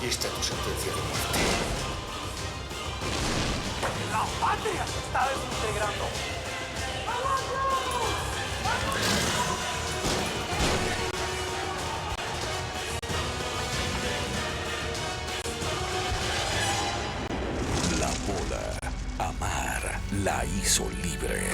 Aquí está tu sentencia de muerte. ¡La patria se está desintegrando! La bola, Amar, la hizo libre.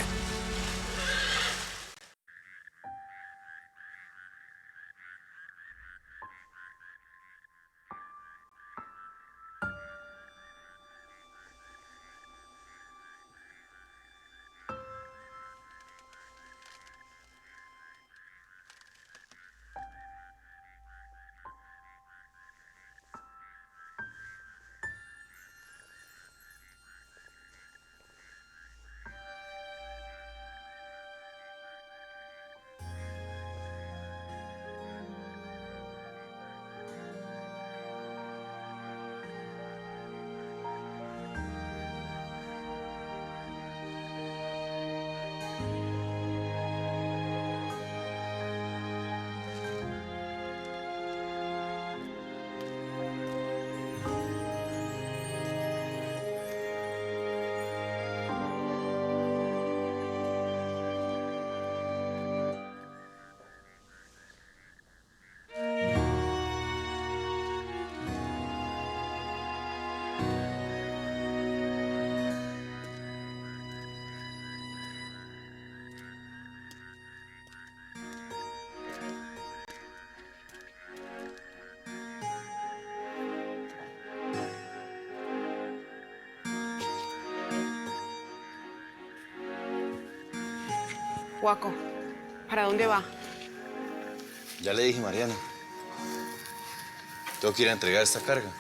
Guaco, ¿para dónde va? Ya le dije, Mariana. Tengo que ir a entregar esta carga.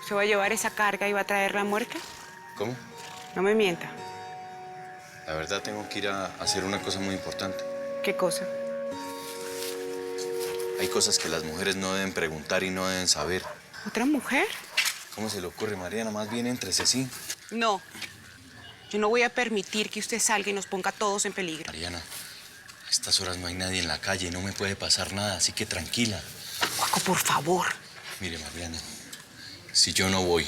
¿Se va a llevar esa carga y va a traer la muerte? ¿Cómo? No me mienta. La verdad, tengo que ir a hacer una cosa muy importante. ¿Qué cosa? Hay cosas que las mujeres no deben preguntar y no deben saber. ¿Otra mujer? ¿Cómo se le ocurre, Mariana? Más bien éntrese, sí. No. Yo no voy a permitir que usted salga y nos ponga a todos en peligro. Mariana, a estas horas no hay nadie en la calle, no me puede pasar nada, así que tranquila. Guaco, por favor. Mire, Mariana, si yo no voy,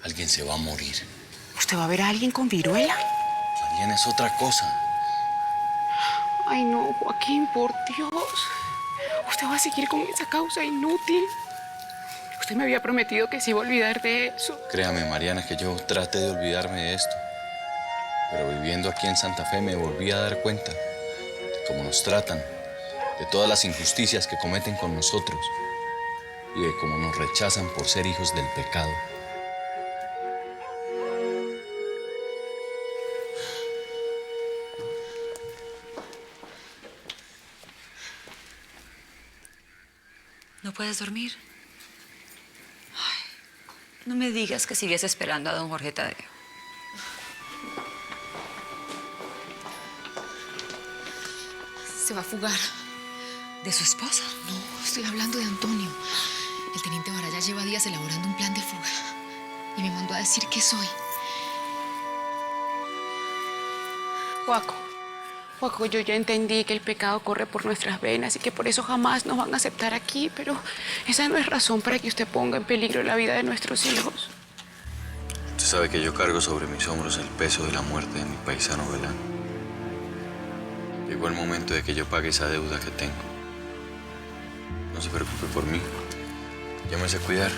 alguien se va a morir. ¿Usted va a ver a alguien con viruela? Mariana, es otra cosa. Ay, no, Joaquín, por Dios. Usted va a seguir con esa causa inútil. Usted me había prometido que se iba a olvidar de eso. Créame, Mariana, que yo traté de olvidarme de esto. Pero viviendo aquí en Santa Fe me volví a dar cuenta de cómo nos tratan, de todas las injusticias que cometen con nosotros y de cómo nos rechazan por ser hijos del pecado. ¿No puedes dormir? Ay, no me digas que sigues esperando a don Jorge Tadeo. Se va a fugar. ¿De su esposa? No, estoy hablando de Antonio. El teniente Baraya lleva días elaborando un plan de fuga. Y me mandó a decir que soy. Guaco, yo ya entendí que el pecado corre por nuestras venas y que por eso jamás nos van a aceptar aquí, pero esa no es razón para que usted ponga en peligro la vida de nuestros hijos. Usted sabe que yo cargo sobre mis hombros el peso de la muerte de mi paisano Belán. Llegó el momento de que yo pague esa deuda que tengo. No se preocupe por mí. Ya me sé cuidar.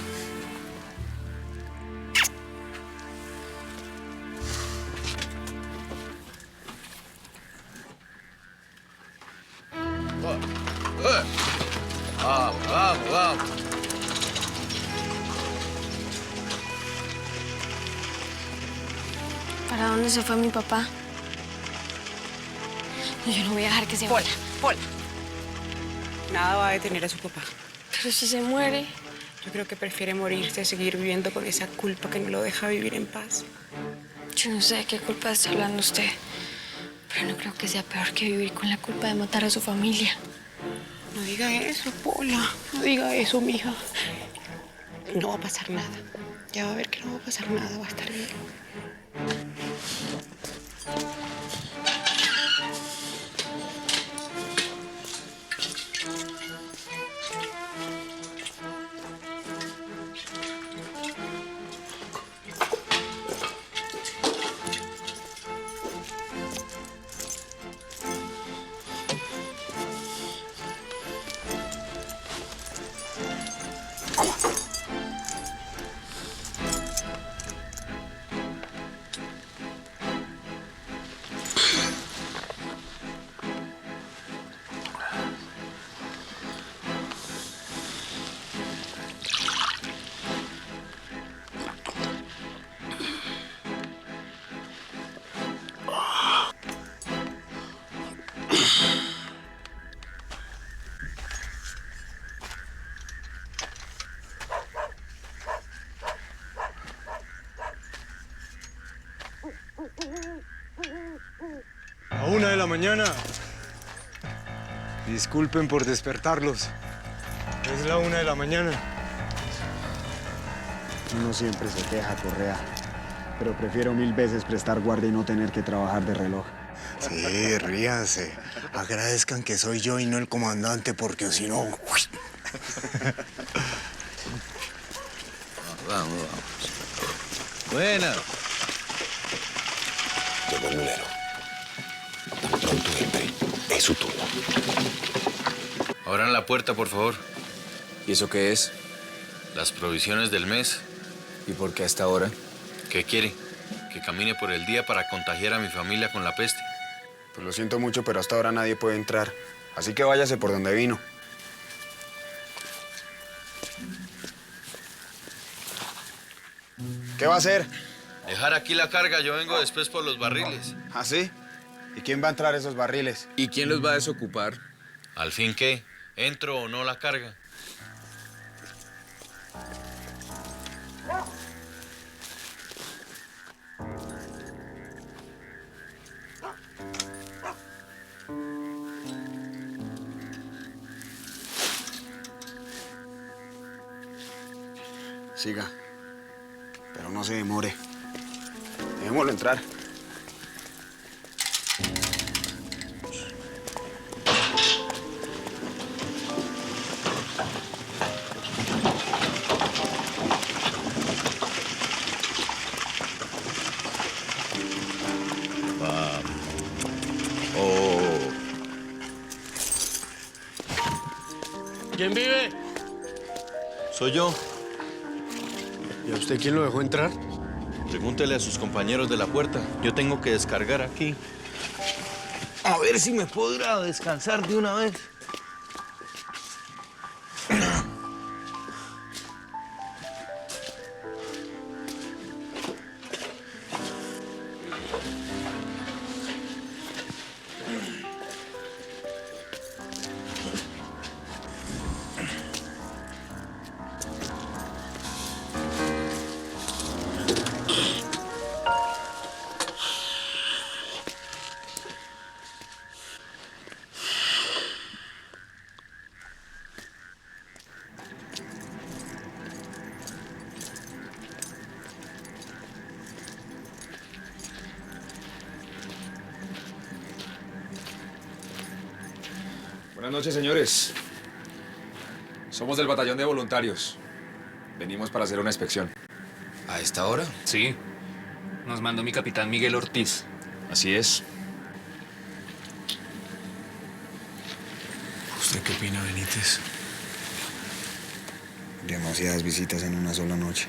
Vamos. ¿Para dónde se fue mi papá? Yo no voy a dejar que se vaya. Pola. Nada va a detener a su papá. Pero si se muere. Yo creo que prefiere morirse a seguir viviendo con esa culpa que no lo deja vivir en paz. Yo no sé de qué culpa está hablando usted. Pero no creo que sea peor que vivir con la culpa de matar a su familia. No diga eso, Pola. No diga eso, mija. No va a pasar nada. Ya va a ver que no va a pasar nada. Va a estar bien. de la mañana. Disculpen por despertarlos. Es la 1 de la mañana. Uno siempre se queja, Correa. Pero prefiero 1000 veces prestar guardia y no tener que trabajar de reloj. Sí, ríanse. Agradezcan que soy yo y no el comandante, porque si no... Vamos. Buena. Llegó el mulero. Tan pronto entre, es su turno. Abran la puerta, por favor. ¿Y eso qué es? Las provisiones del mes. ¿Y por qué hasta ahora? ¿Qué quiere? ¿Que camine por el día para contagiar a mi familia con la peste? Pues lo siento mucho, pero hasta ahora nadie puede entrar. Así que váyase por donde vino. ¿Qué va a hacer? Dejar aquí la carga, yo vengo después por los barriles. ¿Ah, sí? ¿Y quién va a entrar a esos barriles? ¿Y quién los va a desocupar? ¿Al fin qué? ¿Entro o no la carga? Siga. Pero no se demore. Dejémoslo entrar. ¿Quién vive? Soy yo. ¿Y a usted quién lo dejó entrar? Pregúntele a sus compañeros de la puerta. Yo tengo que descargar aquí. A ver si me puedo ir a descansar de una vez. Buenas noches, señores. Somos del batallón de voluntarios. Venimos para hacer una inspección. ¿A esta hora? Sí. Nos mandó mi capitán Miguel Ortiz. Así es. ¿Usted qué opina, Benítez? Demasiadas visitas en una sola noche.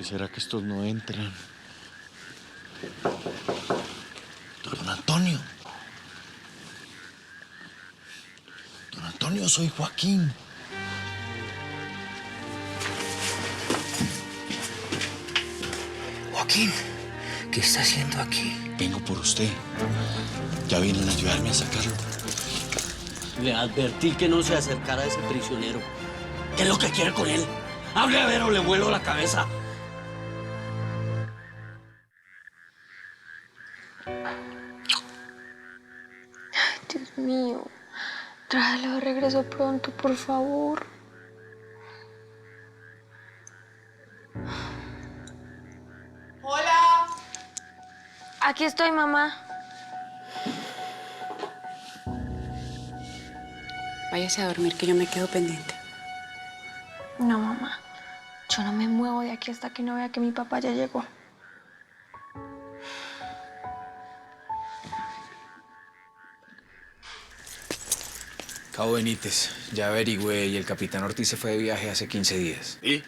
¿Será que estos no entran? Don Antonio. Don Antonio, soy Joaquín. Joaquín, ¿qué está haciendo aquí? Vengo por usted. Ya vienen a ayudarme a sacarlo. Le advertí que no se acercara a ese prisionero. ¿Qué es lo que quiere con él? Hable a ver o le vuelo la cabeza. Dios mío, tráelo de regreso pronto, por favor. ¡Hola! Aquí estoy, mamá. Váyase a dormir, que yo me quedo pendiente. No, mamá. Yo no me muevo de aquí hasta que no vea que mi papá ya llegó. Cabo Benítez, ya averigüé y el capitán Ortiz se fue de viaje hace 15 días. ¿Y?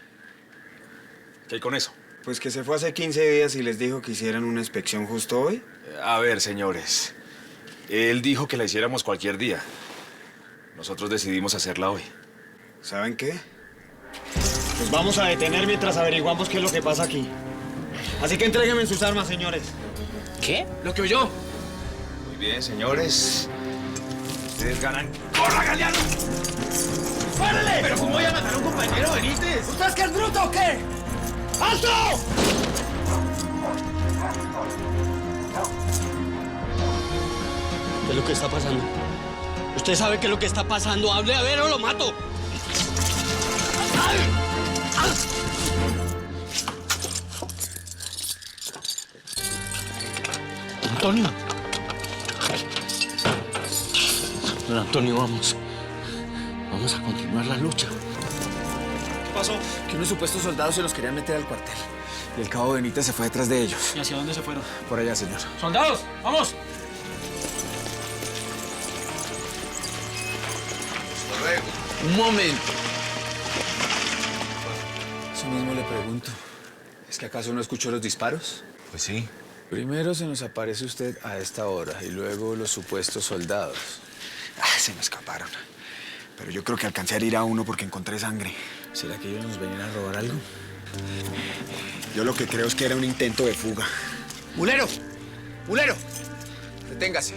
¿Qué hay con eso? Pues que se fue hace 15 días y les dijo que hicieran una inspección justo hoy. A ver, señores. Él dijo que la hiciéramos cualquier día. Nosotros decidimos hacerla hoy. ¿Saben qué? Pues vamos a detener mientras averiguamos qué es lo que pasa aquí. Así que entréguenme sus armas, señores. ¿Qué? Lo que oyó. Muy bien, señores. Ustedes ganan. ¡Corra, Galeano! ¡Párale! ¿Pero cómo voy a matar a un compañero, Benítez? ¿Usted es que es bruto o qué? ¡Alto! ¿Qué es lo que está pasando? ¿Usted sabe qué es lo que está pasando? ¡Hable a ver o lo mato! ¡Ay! ¡Ah! Antonio. Don Antonio, vamos. Vamos a continuar la lucha. ¿Qué pasó? Que unos supuestos soldados se los querían meter al cuartel. Y el cabo Benítez se fue detrás de ellos. ¿Y hacia dónde se fueron? Por allá, señor. ¡Soldados! ¡Vamos! Un momento. Eso mismo le pregunto. ¿Es que acaso no escuchó los disparos? Pues sí. Primero se nos aparece usted a esta hora y luego los supuestos soldados. Se me escaparon. Pero yo creo que alcancé a herir a uno porque encontré sangre. ¿Será que ellos nos venían a robar algo? Yo lo que creo es que era un intento de fuga. ¡Mulero! ¡Mulero! Deténgase.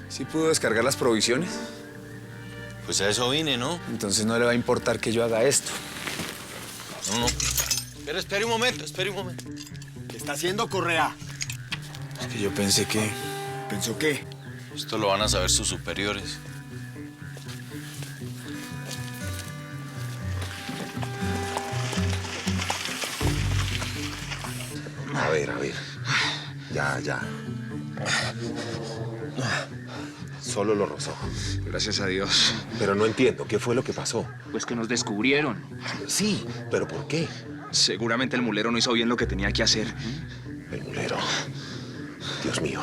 ¿Sí pudo descargar las provisiones? Pues a eso vine, ¿no? Entonces no le va a importar que yo haga esto. No. Pero espere un momento, ¿Qué está haciendo, Correa? Es que yo pensé que... ¿Pensó qué? Esto lo van a saber sus superiores. A ver. Ya. Solo lo rozó. Gracias a Dios. Pero no entiendo, ¿qué fue lo que pasó? Pues que nos descubrieron. Sí, pero ¿por qué? Seguramente el mulero no hizo bien lo que tenía que hacer. El mulero. Dios mío,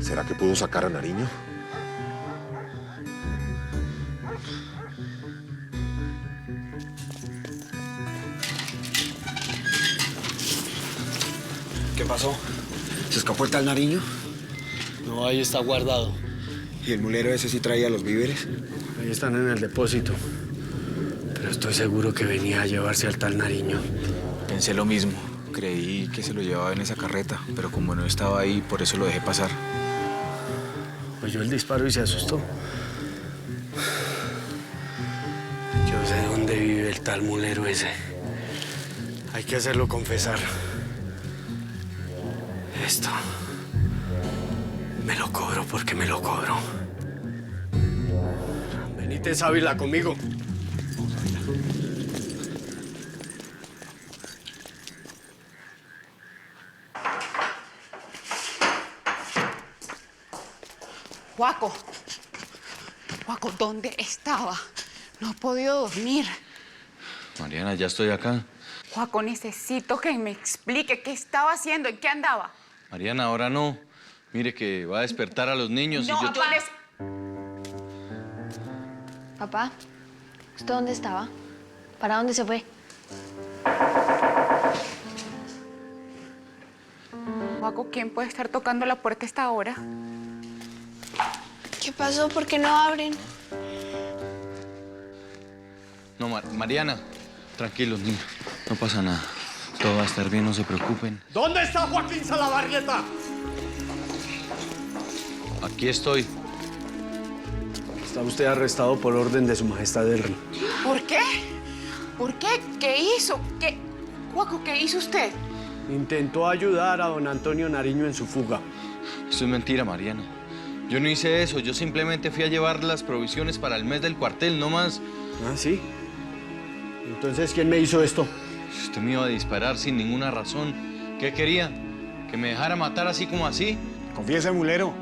¿será que pudo sacar a Nariño? ¿Qué pasó? ¿Se escapó el tal Nariño? No, ahí está guardado. ¿Y el mulero ese sí traía los víveres? Ahí están en el depósito. Pero estoy seguro que venía a llevarse al tal Nariño. Pensé lo mismo. Creí que se lo llevaba en esa carreta, pero como no estaba ahí, por eso lo dejé pasar. Oyó el disparo y se asustó. Yo sé dónde vive el tal mulero ese. Hay que hacerlo confesar. Esto me lo cobro porque me lo cobro. Benítez Ávila conmigo. Juaco, ¿dónde estaba? No he podido dormir. Mariana, ya estoy acá. Juaco, necesito que me explique qué estaba haciendo, en qué andaba. Mariana, ahora no. Mire que va a despertar a los niños No, y yo... Papá, ¿usted dónde estaba? ¿Para dónde se fue? Juaco, ¿quién puede estar tocando la puerta a esta hora? ¿Qué pasó? ¿Por qué no abren? No, Mariana, tranquilos, niños. No pasa nada. Todo va a estar bien, no se preocupen. ¿Dónde está Joaquín Salabarrieta? Aquí estoy. Está usted arrestado por orden de su majestad el rey. ¿Por qué? ¿Por qué? ¿Qué hizo? ¿Qué? Juaco, ¿qué hizo usted? Intentó ayudar a don Antonio Nariño en su fuga. Esto es mentira, Mariana. Yo no hice eso. Yo simplemente fui a llevar las provisiones para el mes del cuartel, no más. ¿Ah, sí? Entonces, ¿quién me hizo esto? Usted me iba a disparar sin ninguna razón. ¿Qué quería? ¿Que me dejara matar así como así? Confiese, mulero.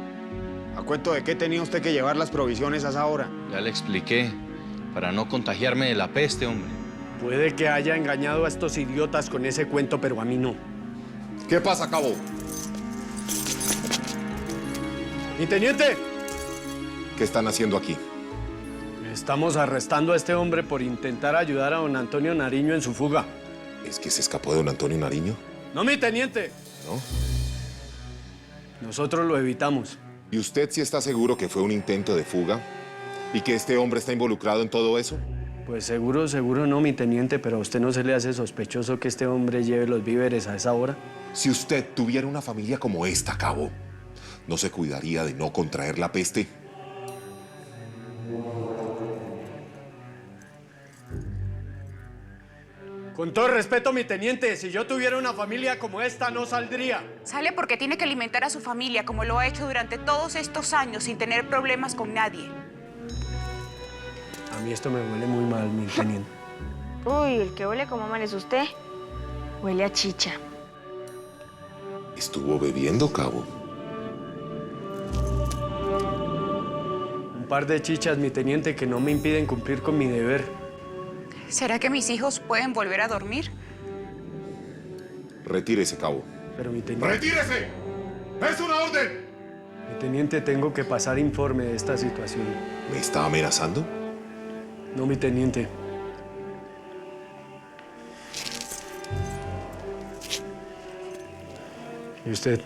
¿A cuento de qué tenía usted que llevar las provisiones a esa hora? Ya le expliqué. Para no contagiarme de la peste, hombre. Puede que haya engañado a estos idiotas con ese cuento, pero a mí no. ¿Qué pasa, cabo? ¡Mi teniente! ¿Qué están haciendo aquí? Estamos arrestando a este hombre por intentar ayudar a don Antonio Nariño en su fuga. ¿Es que se escapó de don Antonio Nariño? No, mi teniente. ¿No? Nosotros lo evitamos. ¿Y usted sí está seguro que fue un intento de fuga? ¿Y que este hombre está involucrado en todo eso? Pues seguro no, mi teniente, pero a usted no se le hace sospechoso que este hombre lleve los víveres a esa hora. Si usted tuviera una familia como esta, cabo, ¿no se cuidaría de no contraer la peste? Con todo respeto, mi teniente, si yo tuviera una familia como esta, no saldría. Sale porque tiene que alimentar a su familia, como lo ha hecho durante todos estos años, sin tener problemas con nadie. A mí esto me huele muy mal, mi teniente. Uy, el que huele como mal es usted. Huele a chicha. ¿Estuvo bebiendo, cabo? Un par de chichas, mi teniente, que no me impiden cumplir con mi deber. ¿Será que mis hijos pueden volver a dormir? Retírese, cabo. Pero mi teniente... ¡Retírese! ¡Es una orden! Mi teniente, tengo que pasar informe de esta situación. ¿Me está amenazando? No, mi teniente. Y usted,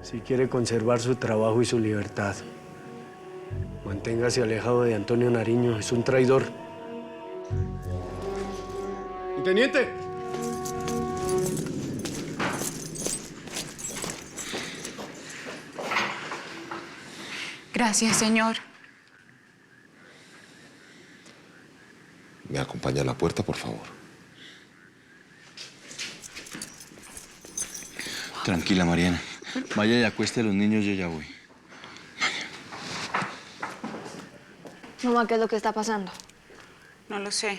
si quiere conservar su trabajo y su libertad, manténgase alejado de Antonio Nariño. Es un traidor. ¡Mi teniente! Gracias, señor. ¿Me acompaña a la puerta, por favor? Tranquila, Mariana. Vaya y acueste a los niños, yo ya voy. Mamá, ¿qué es lo que está pasando? No lo sé,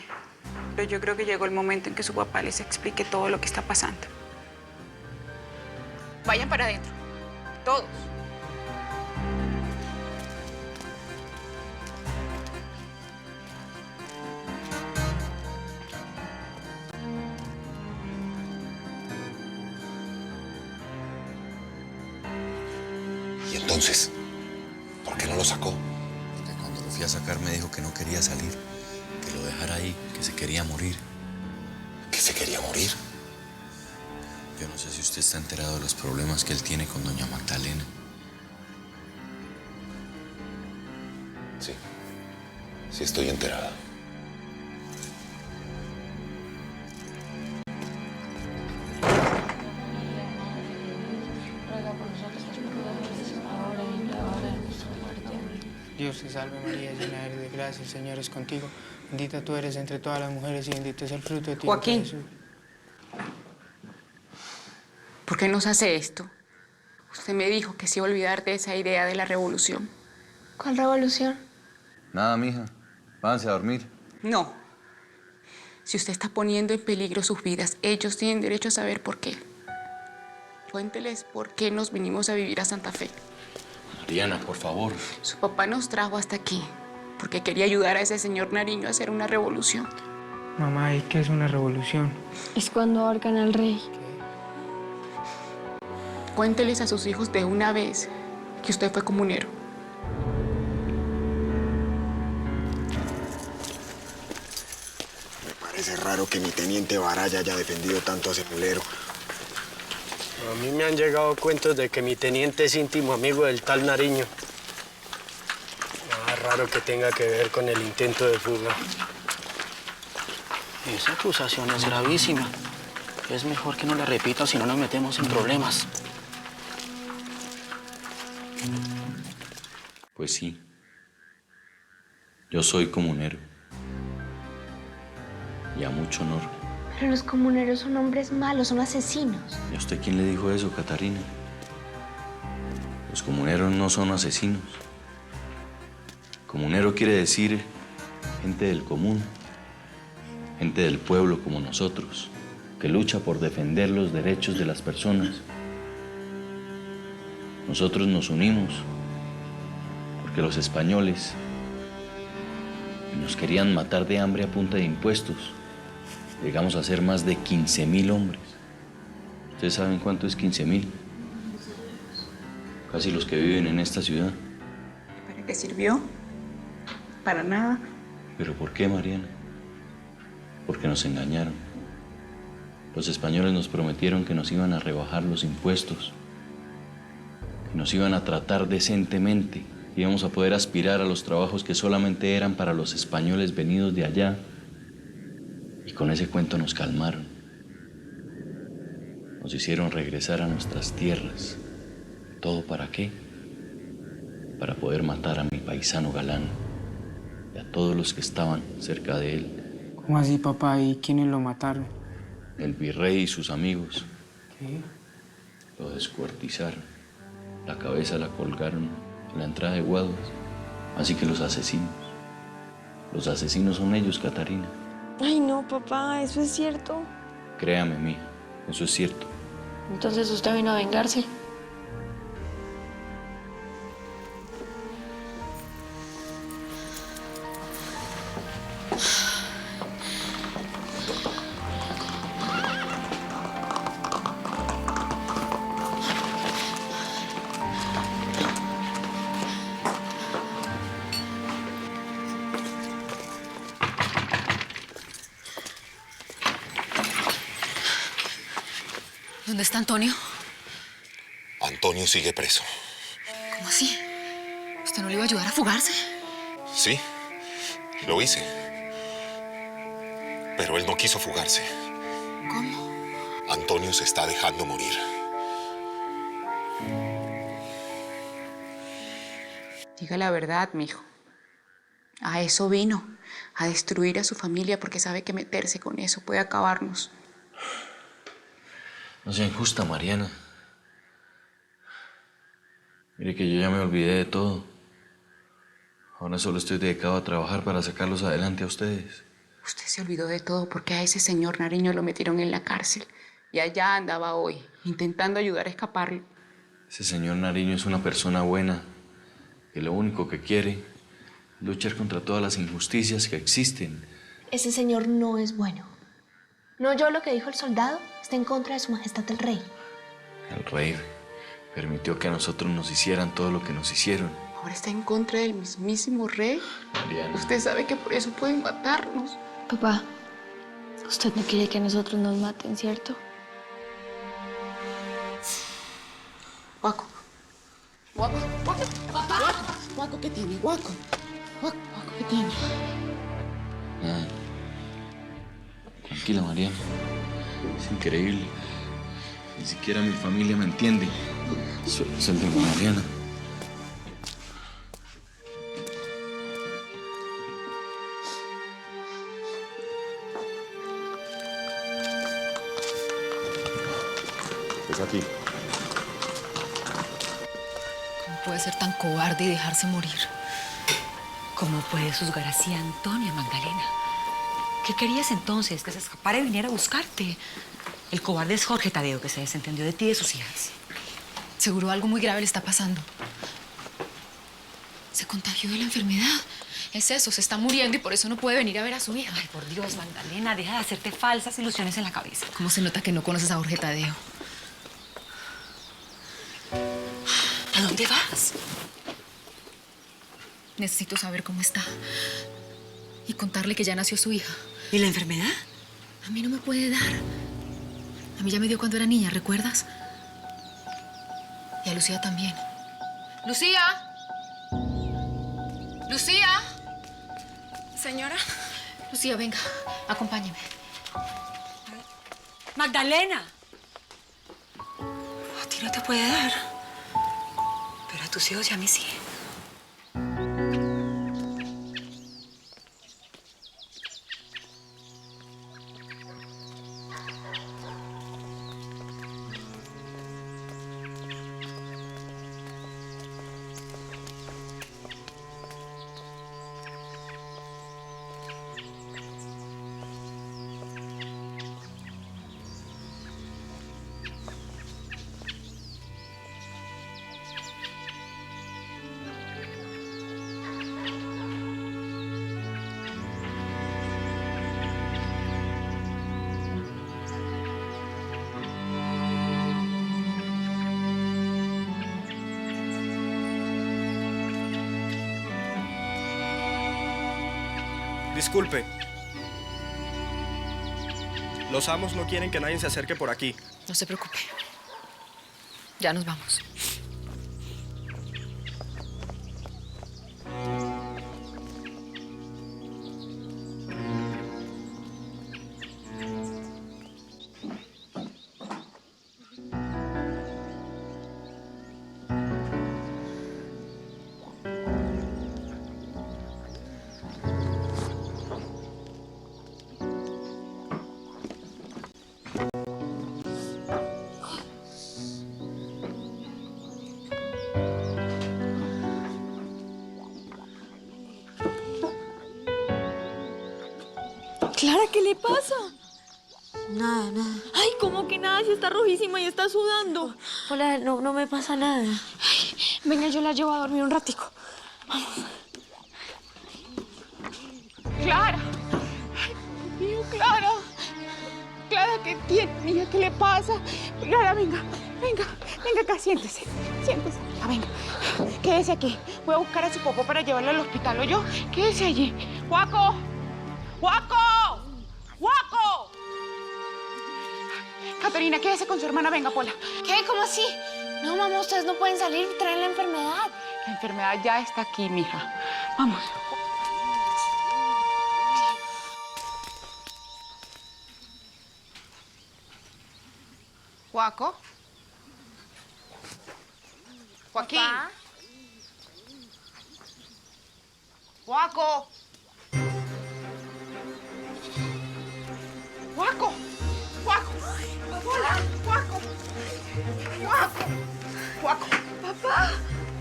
pero yo creo que llegó el momento en que su papá les explique todo lo que está pasando. Vayan para adentro, todos. ¿Y entonces? ¿Por qué no lo sacó? Porque cuando lo fui a sacar me dijo que no quería salir, que lo dejara ahí, que se quería morir. ¿Que se quería morir? Yo no sé si usted está enterado de los problemas que él tiene con doña Magdalena. Sí. Sí estoy enterada. Dios te salve María, llena eres de gracia, el Señor es contigo. Bendita tú eres entre todas las mujeres y bendito es el fruto de tu vientre, Joaquín. Jesús. ¿Por qué nos hace esto? Usted me dijo que se iba a olvidar de esa idea de la revolución. ¿Cuál revolución? Nada, mija. Váyanse a dormir. No. Si usted está poniendo en peligro sus vidas, ellos tienen derecho a saber por qué. Cuénteles por qué nos vinimos a vivir a Santa Fe. Mariana, por favor. Su papá nos trajo hasta aquí porque quería ayudar a ese señor Nariño a hacer una revolución. Mamá, ¿y qué es una revolución? Es cuando ahorcan al rey. Cuénteles a sus hijos de una vez que usted fue comunero. Me parece raro que mi teniente Baraya haya defendido tanto a ese mulero. A mí me han llegado cuentos de que mi teniente es íntimo amigo del tal Nariño. Nada raro que tenga que ver con el intento de fuga. Esa acusación es gravísima. Es mejor que no la repita, si no nos metemos en problemas. Pues sí. Yo soy comunero. Y a mucho honor. Pero los comuneros son hombres malos, son asesinos. ¿Y a usted quién le dijo eso, Catarina? Los comuneros no son asesinos. Comunero quiere decir gente del común, gente del pueblo como nosotros, que lucha por defender los derechos de las personas. Nosotros nos unimos porque los españoles nos querían matar de hambre a punta de impuestos. Llegamos a ser más de 15.000 hombres. ¿Ustedes saben cuánto es 15.000? Casi los que viven en esta ciudad. ¿Te sirvió? Para nada. ¿Pero por qué, Mariana? Porque nos engañaron. Los españoles nos prometieron que nos iban a rebajar los impuestos, que nos iban a tratar decentemente, que íbamos a poder aspirar a los trabajos que solamente eran para los españoles venidos de allá. Y con ese cuento nos calmaron. Nos hicieron regresar a nuestras tierras. ¿Todo para qué? Para poder matar a mi paisano Galán y a todos los que estaban cerca de él. ¿Cómo así, papá? ¿Y quiénes lo mataron? El virrey y sus amigos. ¿Qué? Lo descuartizaron. La cabeza la colgaron en la entrada de Guaduas. Así que los asesinos son ellos, Catarina. Ay, no, papá, ¿eso es cierto? Créame, mija, eso es cierto. Entonces usted vino a vengarse. ¿Dónde está Antonio? Antonio sigue preso. ¿Cómo así? ¿Usted no le iba a ayudar a fugarse? Sí, lo hice. Pero él no quiso fugarse. ¿Cómo? Antonio se está dejando morir. Diga la verdad, mijo. A eso vino, a destruir a su familia porque sabe que meterse con eso puede acabarnos. No sea injusta, Mariana. Mire que yo ya me olvidé de todo. Ahora solo estoy dedicado a trabajar para sacarlos adelante a ustedes. Usted se olvidó de todo porque a ese señor Nariño lo metieron en la cárcel. Y allá andaba hoy, intentando ayudar a escaparle. Ese señor Nariño es una persona buena, que lo único que quiere es luchar contra todas las injusticias que existen. Ese señor no es bueno. ¿No oyó lo que dijo el soldado? Está en contra de su majestad el rey. El rey permitió que a nosotros nos hicieran todo lo que nos hicieron. Ahora está en contra del mismísimo rey. Mariana. Usted sabe que por eso pueden matarnos. Papá, usted no quiere que a nosotros nos maten, ¿cierto? Guaco. Guaco. Guaco. Papá. Guaco, ¿qué tiene? Guaco. Guaco, ¿qué tiene? Nada. Tranquila, Mariana. Es increíble. Ni siquiera mi familia me entiende. Suélteme, Mariana. Es aquí. ¿Cómo puede ser tan cobarde y dejarse morir? ¿Cómo puedes juzgar así a Antonio, Magdalena? ¿Qué querías entonces? ¿Que se escapara y viniera a buscarte? El cobarde es Jorge Tadeo, que se desentendió de ti y de sus hijas. Seguro algo muy grave le está pasando. Se contagió de la enfermedad. Es eso, se está muriendo y por eso no puede venir a ver a su hija. Ay, por Dios, Magdalena, deja de hacerte falsas ilusiones en la cabeza. ¿Cómo se nota que no conoces a Jorge Tadeo? ¿A dónde vas? Necesito saber cómo está y contarle que ya nació su hija. ¿Y la enfermedad? A mí no me puede dar. A mí ya me dio cuando era niña, ¿recuerdas? Y a Lucía también. ¡Lucía! ¡Lucía! Señora. Lucía, venga, acompáñeme. ¡Magdalena! A ti no te puede dar, pero a tus hijos y a mí sí. Disculpe. Los amos no quieren que nadie se acerque por aquí. No se preocupe. Ya nos vamos. Clara, ¿qué le pasa? Nada, nada. Ay, ¿cómo que nada? Si está rojísima y está sudando. Hola, no me pasa nada. Ay, venga, yo la llevo a dormir un ratico. Vamos. Clara. Ay, Dios mío, Clara. Clara, ¿qué tiene, niña? ¿Qué le pasa? Clara, venga, venga, venga acá, siéntese. Siéntese. Ah, venga. Quédese aquí. Voy a buscar a su papá para llevarlo al hospital, ¿oyó? Quédese allí. ¡Juaco! ¡Juaco! ¡Juaco! Caterina, quédese con su hermana. Venga, Pola. ¿Qué? ¿Cómo así? No, mamá, ustedes no pueden salir, traen la enfermedad. La enfermedad ya está aquí, mija. Vamos. Juaco. Joaquín. ¿Papá? Juaco. Juaco. Juaco. Hola, Juaco. Juaco. Juaco. Papá.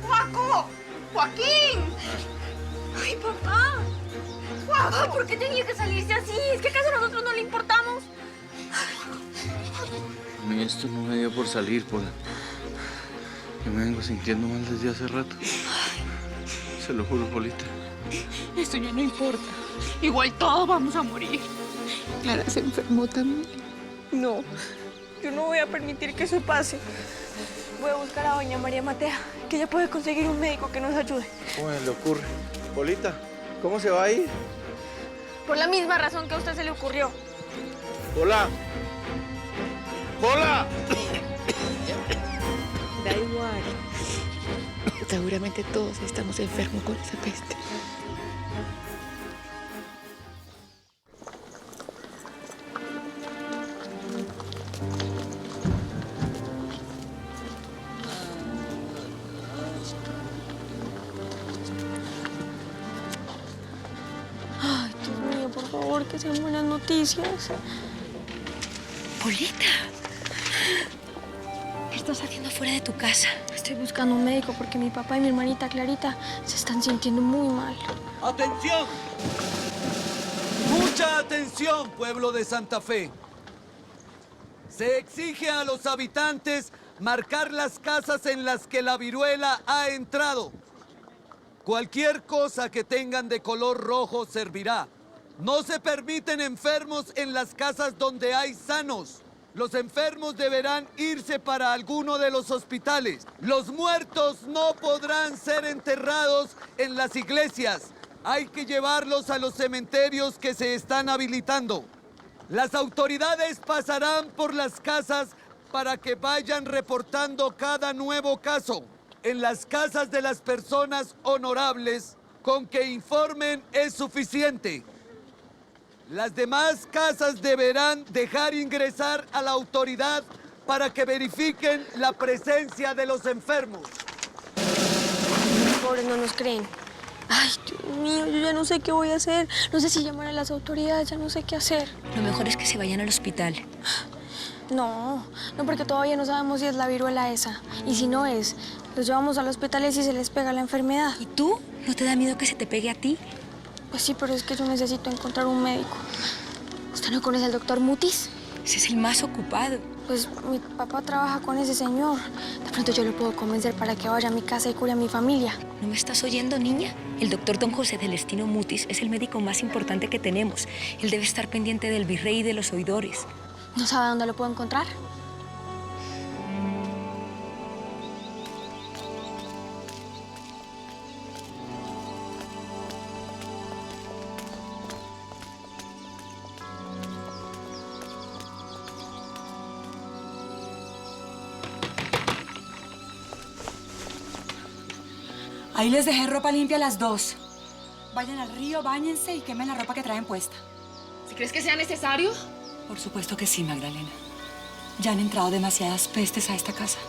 Juaco. Joaquín. Ay, papá. Juaco. ¿Por qué tenía que salirse así? ¿Es que acaso nosotros no le importamos? A mí esto no me dio por salir, Pola. Yo me vengo sintiendo mal desde hace rato. Se lo juro, Polita. Eso ya no importa. Igual todos vamos a morir. Clara se enfermó también. No, yo no voy a permitir que eso pase. Voy a buscar a doña María Matea, que ella puede conseguir un médico que nos ayude. ¿Cómo le ocurre? Polita, ¿cómo se va a ir? Por la misma razón que a usted se le ocurrió. ¡Hola! ¡Hola! Da igual. Seguramente todos estamos enfermos con esa peste. Ay, Dios mío, por favor, que sean buenas noticias. Polita, ¿qué estás haciendo fuera de tu casa? Estoy buscando un médico porque mi papá y mi hermanita Clarita se están sintiendo muy mal. ¡Atención! ¡Mucha atención, pueblo de Santa Fe! Se exige a los habitantes marcar las casas en las que la viruela ha entrado. Cualquier cosa que tengan de color rojo servirá. No se permiten enfermos en las casas donde hay sanos. Los enfermos deberán irse para alguno de los hospitales. Los muertos no podrán ser enterrados en las iglesias. Hay que llevarlos a los cementerios que se están habilitando. Las autoridades pasarán por las casas para que vayan reportando cada nuevo caso. En las casas de las personas honorables, con que informen es suficiente. Las demás casas deberán dejar ingresar a la autoridad para que verifiquen la presencia de los enfermos. Los pobres no nos creen. Ay, Dios mío, yo ya no sé qué voy a hacer. No sé si llamar a las autoridades, ya no sé qué hacer. Lo mejor es que se vayan al hospital. No, porque todavía no sabemos si es la viruela esa. Y si no es, los llevamos al hospital y si se les pega la enfermedad. ¿Y tú? ¿No te da miedo que se te pegue a ti? Pues sí, pero es que yo necesito encontrar un médico. ¿Usted no conoce al doctor Mutis? Ese es el más ocupado. Pues mi papá trabaja con ese señor. De pronto yo lo puedo convencer para que vaya a mi casa y cure a mi familia. ¿No me estás oyendo, niña? El doctor don José Celestino Mutis es el médico más importante que tenemos. Él debe estar pendiente del virrey y de los oidores. ¿No sabe dónde lo puedo encontrar? Ahí les dejé ropa limpia a las 2. Vayan al río, báñense y quemen la ropa que traen puesta. ¿Si crees que sea necesario? Por supuesto que sí, Magdalena. Ya han entrado demasiadas pestes a esta casa.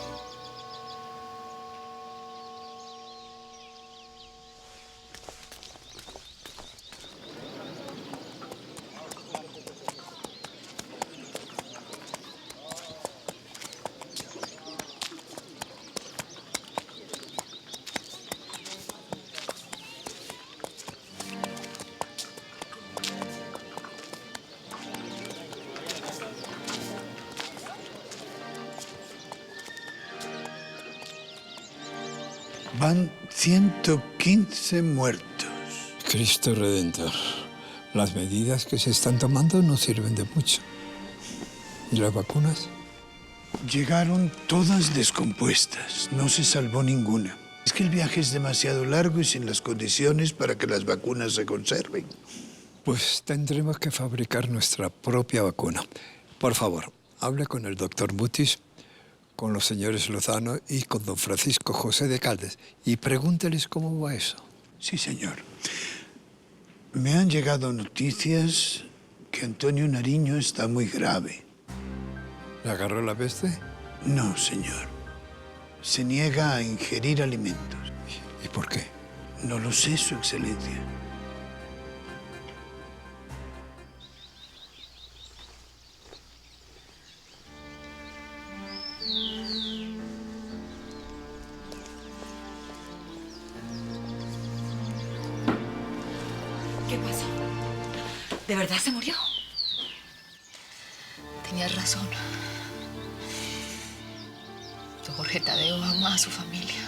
Van 115 muertos. Cristo Redentor, las medidas que se están tomando no sirven de mucho. ¿Y las vacunas? Llegaron todas descompuestas, no se salvó ninguna. Es que el viaje es demasiado largo y sin las condiciones para que las vacunas se conserven. Pues tendremos que fabricar nuestra propia vacuna. Por favor, hable con el doctor Mutis, con los señores Lozano y con don Francisco José de Caldes y pregúnteles cómo va eso. Sí, señor. Me han llegado noticias que Antonio Nariño está muy grave. ¿Le agarró la peste? No, señor. Se niega a ingerir alimentos. ¿Y por qué? No lo sé, Su Excelencia. ¿Qué pasó? ¿De verdad se murió? Tenías razón. Don Jorge Tadeo ama a su familia.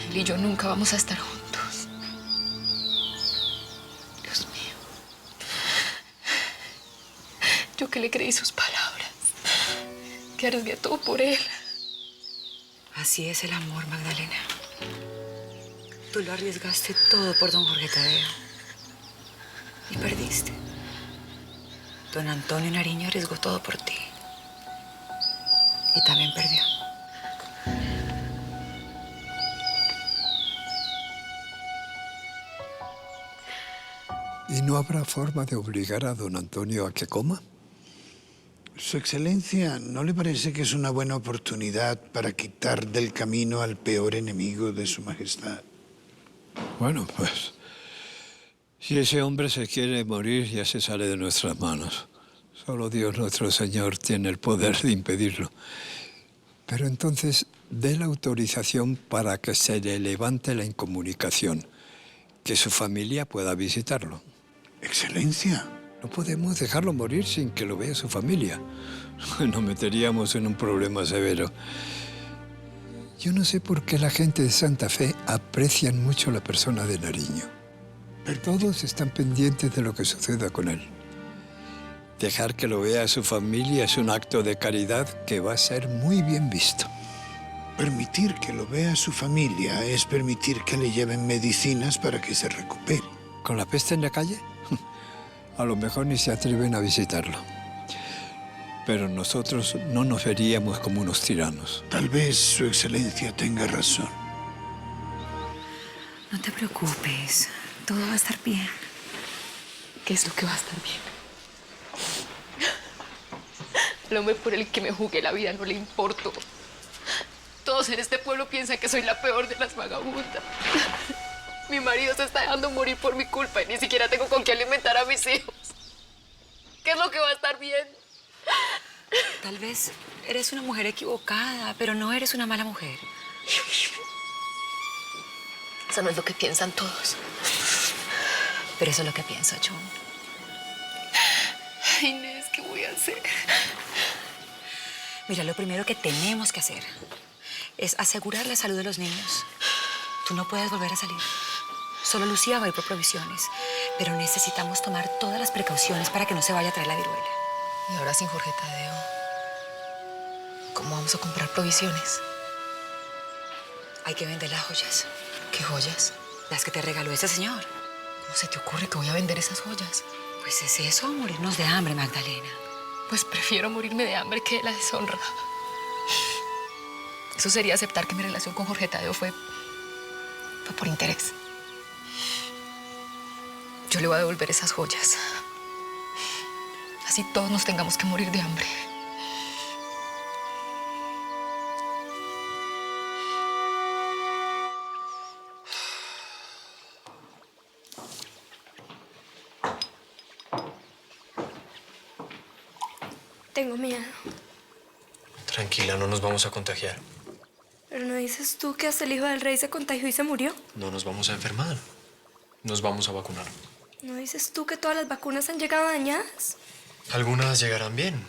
Él y yo nunca vamos a estar juntos. Dios mío. Yo que le creí sus palabras. Que arriesgué todo por él. Así es el amor, Magdalena. Tú lo arriesgaste todo por don Jorge Tadeo. Y perdiste. Don Antonio Nariño arriesgó todo por ti. Y también perdió. ¿Y no habrá forma de obligar a don Antonio a que coma? Su Excelencia, ¿no le parece que es una buena oportunidad para quitar del camino al peor enemigo de Su Majestad? Bueno, pues, si ese hombre se quiere morir, ya se sale de nuestras manos. Solo Dios nuestro Señor tiene el poder de impedirlo. Pero entonces, dé la autorización para que se le levante la incomunicación, que su familia pueda visitarlo. Excelencia. No podemos dejarlo morir sin que lo vea su familia. Nos meteríamos en un problema severo. Yo no sé por qué la gente de Santa Fe aprecian mucho la persona de Nariño. Pero todos están pendientes de lo que suceda con él. Dejar que lo vea su familia es un acto de caridad que va a ser muy bien visto. Permitir que lo vea su familia es permitir que le lleven medicinas para que se recupere. ¿Con la peste en la calle? A lo mejor ni se atreven a visitarlo. Pero nosotros no nos veríamos como unos tiranos. Tal vez Su Excelencia tenga razón. No te preocupes. Todo va a estar bien. ¿Qué es lo que va a estar bien? El hombre por el que me jugué la vida no le importo. Todos en este pueblo piensan que soy la peor de las vagabundas. Mi marido se está dejando morir por mi culpa y ni siquiera tengo con qué alimentar a mis hijos. ¿Qué es lo que va a estar bien? Tal vez eres una mujer equivocada, pero no eres una mala mujer. Eso no es lo que piensan todos. Pero eso es lo que pienso yo. Ay, Inés, ¿qué voy a hacer? Mira, lo primero que tenemos que hacer es asegurar la salud de los niños. Tú no puedes volver a salir. Solo Lucía va a ir por provisiones. Pero necesitamos tomar todas las precauciones para que no se vaya a traer la viruela. Y ahora sin Jorge Tadeo, ¿cómo vamos a comprar provisiones? Hay que vender las joyas. ¿Qué joyas? Las que te regaló ese señor. ¿Cómo se te ocurre que voy a vender esas joyas? Pues es eso, morirnos de hambre, Magdalena. Pues prefiero morirme de hambre que de la deshonra. Eso sería aceptar que mi relación con Jorge Tadeo fue fue por interés. Yo le voy a devolver esas joyas. Así todos nos tengamos que morir de hambre. Tengo miedo. Tranquila, no nos vamos a contagiar. ¿Pero no dices tú que hasta el hijo del rey se contagió y se murió? No nos vamos a enfermar. Nos vamos a vacunar. ¿No dices tú que todas las vacunas han llegado dañadas? Algunas llegarán bien.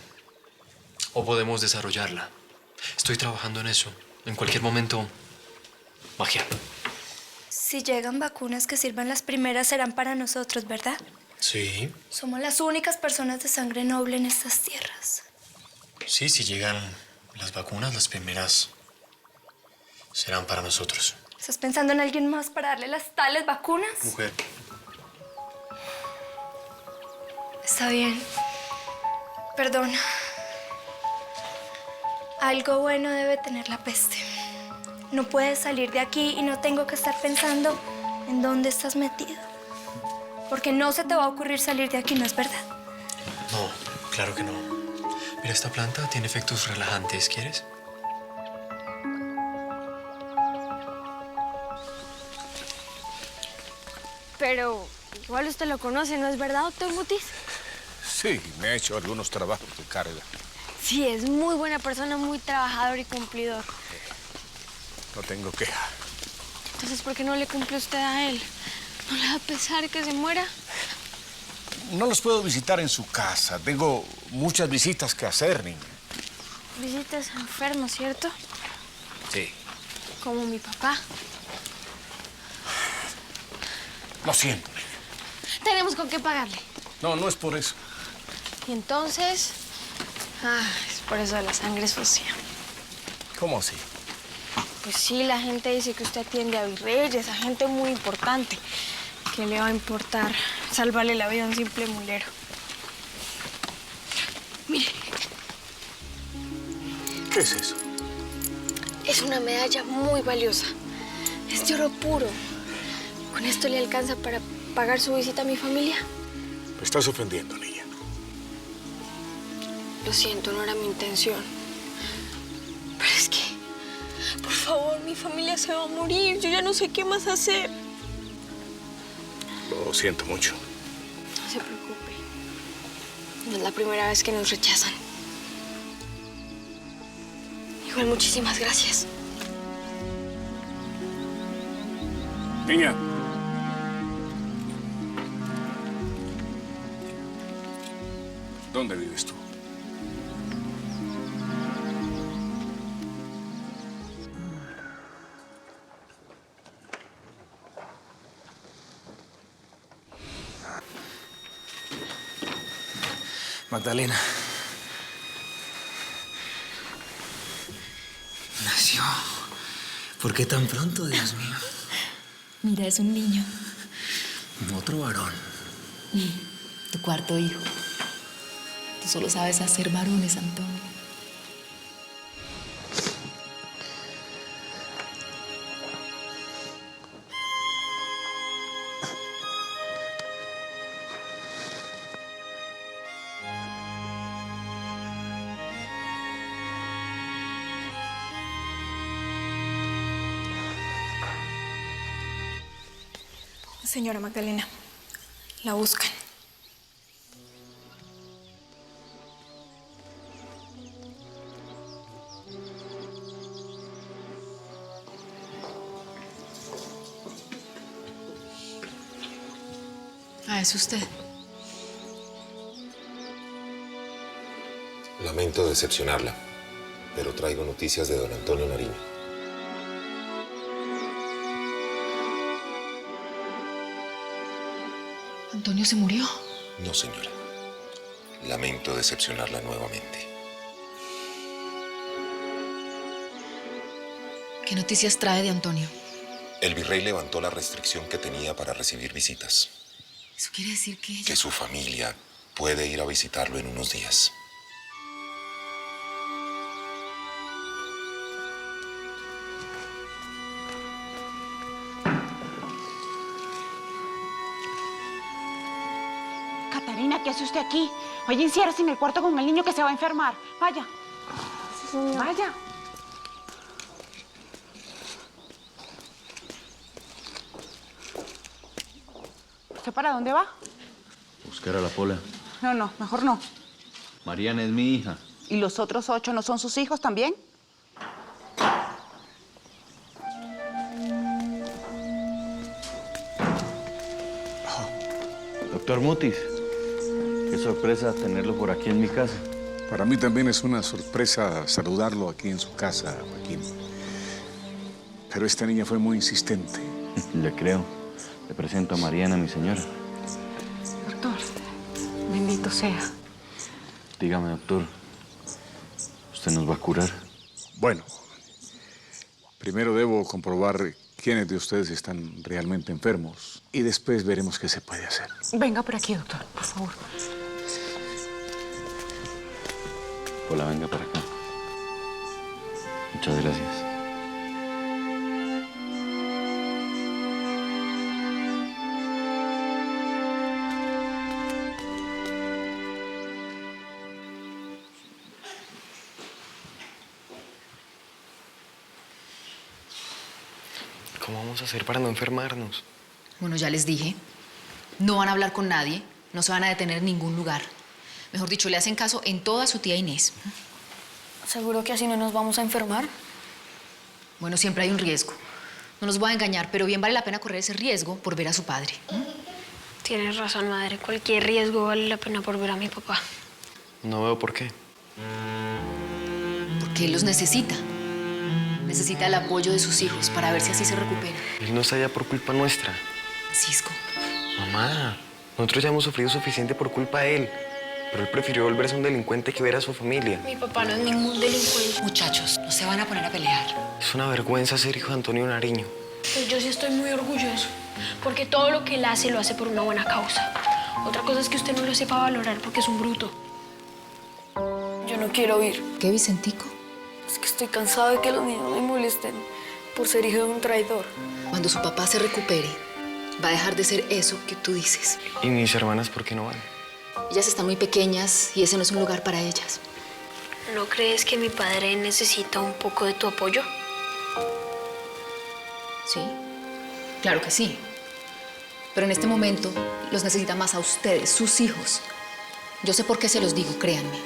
O podemos desarrollarla. Estoy trabajando en eso. En cualquier momento, magia. Si llegan vacunas que sirvan las primeras, serán para nosotros, ¿verdad? Sí. Somos las únicas personas de sangre noble en estas tierras. Sí, si llegan las vacunas, las primeras serán para nosotros. ¿Estás pensando en alguien más para darle las tales vacunas? Mujer. Está bien. Perdona. Algo bueno debe tener la peste. No puedes salir de aquí y no tengo que estar pensando en dónde estás metido. Porque no se te va a ocurrir salir de aquí, ¿no es verdad? No, claro que no. Mira, esta planta tiene efectos relajantes. ¿Quieres? Pero igual usted lo conoce, ¿no es verdad, doctor Mutis? Sí, me ha hecho algunos trabajos de carga. Sí, es muy buena persona, muy trabajador y cumplidor. No tengo queja. Entonces, ¿por qué no le cumple usted a él? ¿No le da pesar que se muera? No los puedo visitar en su casa. Tengo muchas visitas que hacer, niña. Visitas enfermos, ¿cierto? Sí. Como mi papá. Lo siento. Tenemos con qué pagarle. No, no es por eso. Y entonces... es por eso de la sangre sucia. ¿Cómo así? Pues sí, la gente dice que usted atiende a virreyes, a gente muy importante. ¿Qué le va a importar salvarle la vida a un simple mulero? Mire. ¿Qué es eso? Es una medalla muy valiosa. Es de oro puro. ¿Con esto le alcanza para pagar su visita a mi familia? Me estás ofendiendo, niña. Lo siento, no era mi intención. Pero es que, por favor, mi familia se va a morir. Yo ya no sé qué más hacer. Lo siento mucho. No se preocupe. No es la primera vez que nos rechazan. Igual, muchísimas gracias. Niña. ¿Dónde vives tú? Magdalena. Nació. ¿Por qué tan pronto, Dios mío? Mira, es un niño. Otro varón. Tu cuarto hijo. Tú solo sabes hacer varones, Antonio. Señora Magdalena, la buscan. ¿Es usted? Lamento decepcionarla, pero traigo noticias de don Antonio Nariño. ¿Antonio se murió? No, señora. Lamento decepcionarla nuevamente. ¿Qué noticias trae de Antonio? El virrey levantó la restricción que tenía para recibir visitas. ¿Eso quiere decir que ella... Que su familia puede ir a visitarlo en unos días. Catarina, ¿qué hace usted aquí? Vaya, enciérrese en el cuarto con el niño que se va a enfermar. Vaya. Sí, señora. Vaya. ¿Usted para dónde va? Buscar a la Pola. No, mejor no. Mariana es mi hija. ¿Y los otros 8 no son sus hijos también? Doctor Mutis, qué sorpresa tenerlo por aquí en mi casa. Para mí también es una sorpresa saludarlo aquí en su casa, Joaquín. Pero esta niña fue muy insistente. Le creo. Le presento a Mariana, mi señora. Doctor, bendito sea. Dígame, doctor, ¿usted nos va a curar? Bueno, primero debo comprobar quiénes de ustedes están realmente enfermos y después veremos qué se puede hacer. Venga por aquí, doctor, por favor. Pola, venga para acá. Muchas gracias. ¿Cómo vamos a hacer para no enfermarnos? Bueno, ya les dije. No van a hablar con nadie. No se van a detener en ningún lugar. Mejor dicho, le hacen caso en toda a su tía Inés. ¿Seguro que así no nos vamos a enfermar? Bueno, siempre hay un riesgo. No los voy a engañar, pero bien vale la pena correr ese riesgo por ver a su padre. Tienes razón, madre. Cualquier riesgo vale la pena por ver a mi papá. No veo por qué. Porque él los necesita. Necesita el apoyo de sus hijos para ver si así se recupera. Él no está allá por culpa nuestra. Cisco. Mamá, nosotros ya hemos sufrido suficiente por culpa de él. Pero él prefirió volverse un delincuente que ver a su familia. Mi papá no es ningún delincuente. Muchachos, no se van a poner a pelear. Es una vergüenza ser hijo de Antonio Nariño. Pues yo sí estoy muy orgulloso, porque todo lo que él hace lo hace por una buena causa. Otra cosa es que usted no lo sepa valorar porque es un bruto. Yo no quiero ir. ¿Qué, Vicentico? Es que estoy cansado de que los niños me molesten por ser hijo de un traidor. Cuando su papá se recupere, va a dejar de ser eso que tú dices. ¿Y mis hermanas por qué no van? Ellas están muy pequeñas y ese no es un lugar para ellas. ¿No crees que mi padre necesita un poco de tu apoyo? Sí, claro que sí. Pero en este momento los necesita más a ustedes, sus hijos. Yo sé por qué se los digo, créanme.